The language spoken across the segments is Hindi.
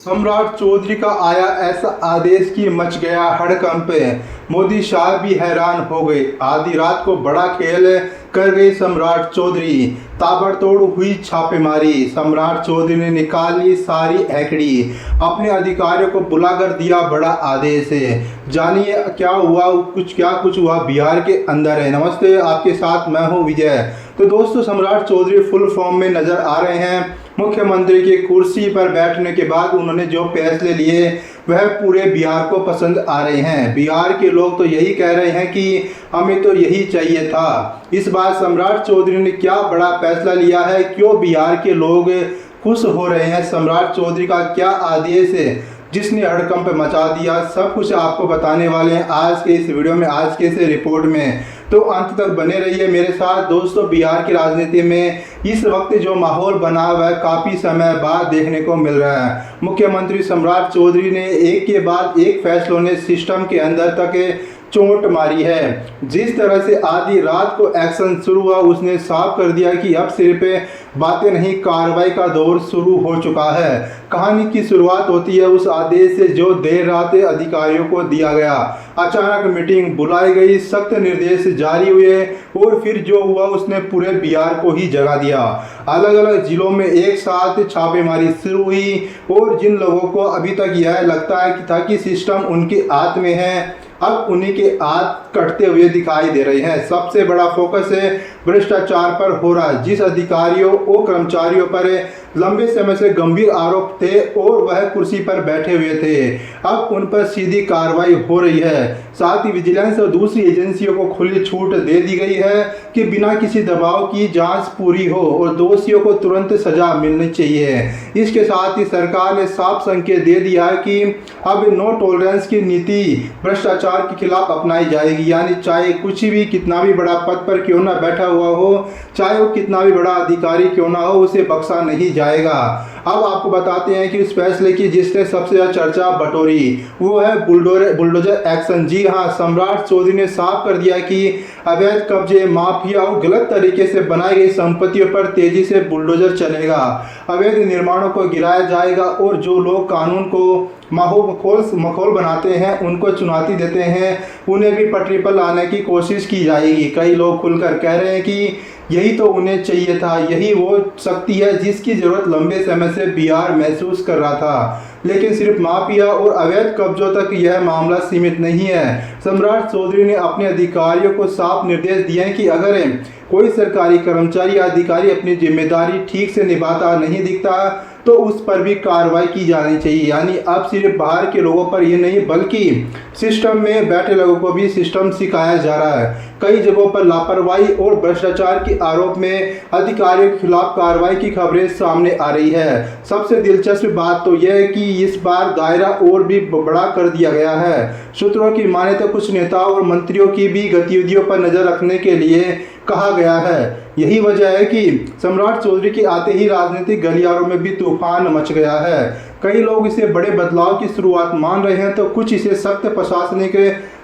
सम्राट चौधरी का आया ऐसा आदेश कि मच गया हड़कंप। मोदी शाह भी हैरान हो गए। आधी रात को बड़ा खेल कर गए सम्राट चौधरी। ताबड़तोड़ हुई छापेमारी। सम्राट चौधरी ने निकाली सारी हैकड़ी। अपने अधिकारियों को बुलाकर दिया बड़ा आदेश। जानिए क्या हुआ, कुछ हुआ बिहार के अंदर है। नमस्ते, आपके साथ मैं हूँ विजय। तो दोस्तों, सम्राट चौधरी फुल फॉर्म में नजर आ रहे हैं। मुख्यमंत्री की कुर्सी पर बैठने के बाद उन्होंने जो फैसले लिए वह पूरे बिहार को पसंद आ रहे हैं। बिहार के लोग तो यही कह रहे हैं कि हमें तो यही चाहिए था। इस बार सम्राट चौधरी ने क्या बड़ा फैसला लिया है, क्यों बिहार के लोग खुश हो रहे हैं, सम्राट चौधरी का क्या आदेश है जिसने हड़कंप मचा दिया, सब कुछ आपको बताने वाले हैं आज के इस वीडियो में, आज के इस रिपोर्ट में। तो अंत तक बने रहिए मेरे साथ। दोस्तों, बिहार की राजनीति में इस वक्त जो माहौल बना हुआ है काफ़ी समय बाद देखने को मिल रहा है। मुख्यमंत्री सम्राट चौधरी ने एक के बाद एक फैसलों ने सिस्टम के अंदर तक चोट मारी है। जिस तरह से आधी रात को एक्शन शुरू हुआ, उसने साफ कर दिया कि अब सिर्फ बातें नहीं, कार्रवाई का दौर शुरू हो चुका है। कहानी की शुरुआत होती है उस आदेश से जो देर रात अधिकारियों को दिया गया। अचानक मीटिंग बुलाई गई, सख्त निर्देश जारी हुए और फिर जो हुआ उसने पूरे बिहार को ही जगा दिया। अलग अलग जिलों में एक साथ छापेमारी शुरू हुई और जिन लोगों को अभी तक यह लगता है कि सिस्टम उनके हाथ में है, अब उन्हीं के हाथ कटते हुए दिखाई दे रहे हैं। सबसे बड़ा फोकस है भ्रष्टाचार पर हो रहा है। जिस अधिकारियों और कर्मचारियों पर लंबे समय से गंभीर आरोप थे और वह कुर्सी पर बैठे हुए थे, अब उन पर सीधी कार्रवाई हो रही है। साथ ही विजिलेंस और दूसरी एजेंसियों को खुली छूट दे दी गई है कि बिना किसी दबाव की जांच पूरी हो और दोषियों को तुरंत सजा मिलनी चाहिए। इसके साथ ही सरकार ने साफ संकेत दे दिया है कि अब नो टॉलरेंस की नीति भ्रष्टाचार के खिलाफ अपनाई जाएगी। यानी चाहे कुछ भी, कितना भी बड़ा पद पर क्यों ना बैठा हुआ हो, चाहे वो कितना भी बड़ा अधिकारी क्यों ना हो, उसे बख्शा नहीं जाएगा। अब आपको बताते हैं कि इस फैसले की जिसने सबसे ज्यादा चर्चा बटोरी वो है बुलडोजर एक्शन। जी हाँ, सम्राट चौधरी ने साफ कर दिया कि अवैध कब्जे, माफिया और गलत तरीके से बनाई गई संपत्तियों पर तेजी से बुलडोजर चलेगा। अवैध निर्माणों को गिराया जाएगा और जो लोग कानून को माहौल बनाते हैं, उनको चुनौती देते हैं, उन्हें भी पटरी पर लाने की कोशिश की जाएगी। कई लोग खुलकर कह रहे हैं कि यही तो उन्हें चाहिए था, यही वो शक्ति है जिसकी जरूरत लंबे समय से बिहार महसूस कर रहा था। लेकिन सिर्फ माफिया और अवैध कब्जों तक यह मामला सीमित नहीं है। सम्राट चौधरी ने अपने अधिकारियों को साफ निर्देश दिए हैं कि अगर कोई सरकारी कर्मचारी या अधिकारी अपनी जिम्मेदारी ठीक से निभाता नहीं दिखता तो उस पर भी कार्रवाई की जानी चाहिए। यानी अब सिर्फ बाहर के लोगों पर ये नहीं बल्कि सिस्टम में बैठे लोगों को भी सिस्टम सिखाया जा रहा है। कई जगहों पर लापरवाही और भ्रष्टाचार के आरोप में अधिकारियों के खिलाफ कार्रवाई की खबरें सामने आ रही है। सबसे दिलचस्प बात तो यह है कि इस बार दायरा और भी बड़ा कर दिया गया है। सूत्रों की माने तो कुछ नेताओं और मंत्रियों की भी गतिविधियों पर नजर रखने के लिए कहा गया है। यही वजह है कि सम्राट चौधरी के आते ही राजनीतिक गलियारों में भी तूफान मच गया है। कई लोग इसे बड़े बदलाव की शुरुआत मान रहे हैं तो कुछ इसे सख्त प्रशासनिक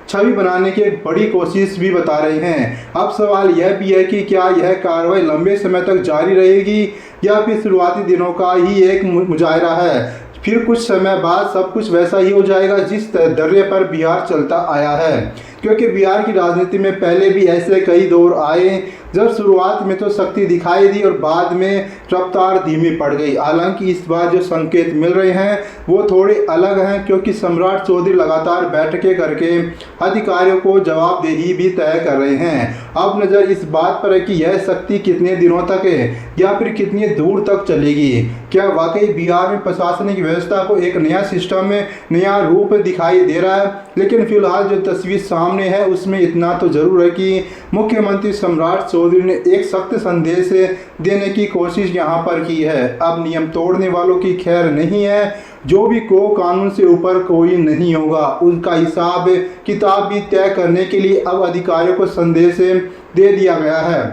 छवि बनाने की एक बड़ी कोशिश भी बता रहे हैं। अब सवाल यह भी है कि क्या यह कार्रवाई लंबे समय तक जारी रहेगी या फिर शुरुआती दिनों का ही एक मुजाहरा है, फिर कुछ समय बाद सब कुछ वैसा ही हो जाएगा जिस दर्रे पर बिहार चलता आया है। क्योंकि बिहार की राजनीति में पहले भी ऐसे कई दौर आए जब शुरुआत में तो शक्ति दिखाई दी और बाद में रफ्तार धीमी पड़ गई। हालांकि इस बार जो संकेत मिल रहे हैं वो थोड़े अलग हैं, क्योंकि सम्राट चौधरी लगातार बैठकें करके अधिकारियों को जवाबदेही भी तय कर रहे हैं। अब नज़र इस बात पर है कि यह शक्ति कितने दिनों तक है या फिर कितनी दूर तक चलेगी। क्या वाकई बिहार में प्रशासनिक व्यवस्था को एक नया सिस्टम में नया रूप दिखाई दे रहा है? लेकिन फिलहाल जो तस्वीर सामने है उसमें इतना तो जरूर है कि मुख्यमंत्री सम्राट चौधरी ने एक सख्त संदेश देने की कोशिश यहाँ पर की है। अब नियम तोड़ने वालों की खैर नहीं है, जो भी को कानून से ऊपर कोई नहीं होगा। उनका हिसाब किताब भी तय करने के लिए अब अधिकारियों को संदेश दे दिया गया है।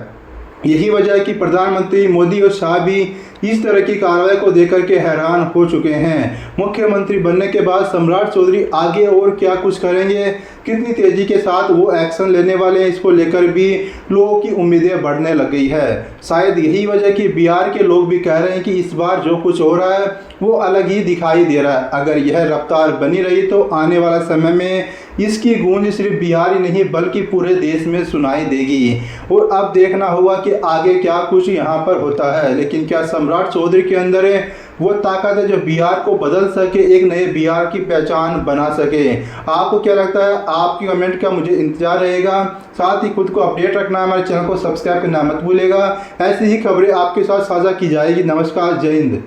यही वजह है कि प्रधानमंत्री मोदी और शाह भी इस तरह की कार्रवाई को देख करके हैरान हो चुके हैं। मुख्यमंत्री बनने के बाद सम्राट चौधरी आगे और क्या कुछ करेंगे, कितनी तेजी के साथ वो एक्शन लेने वाले हैं, इसको लेकर भी लोगों की उम्मीदें बढ़ने लग गई है। शायद यही वजह कि बिहार के लोग भी कह रहे हैं कि इस बार जो कुछ हो रहा है वो अलग ही दिखाई दे रहा है। अगर यह रफ्तार बनी रही तो आने वाला समय में इसकी गूंज सिर्फ बिहार ही नहीं बल्कि पूरे देश में सुनाई देगी। और अब देखना होगा कि आगे क्या कुछ यहाँ पर होता है। लेकिन क्या सम्राट चौधरी के अंदर वो ताकत है जो बिहार को बदल सके, एक नए बिहार की पहचान बना सके। आपको क्या लगता है? आपकी कमेंट का मुझे इंतजार रहेगा। साथ ही खुद को अपडेट रखना, हमारे चैनल को सब्सक्राइब करना मत भूलिएगा। ऐसी ही खबरें आपके साथ साझा की जाएगी। नमस्कार, जय हिंद।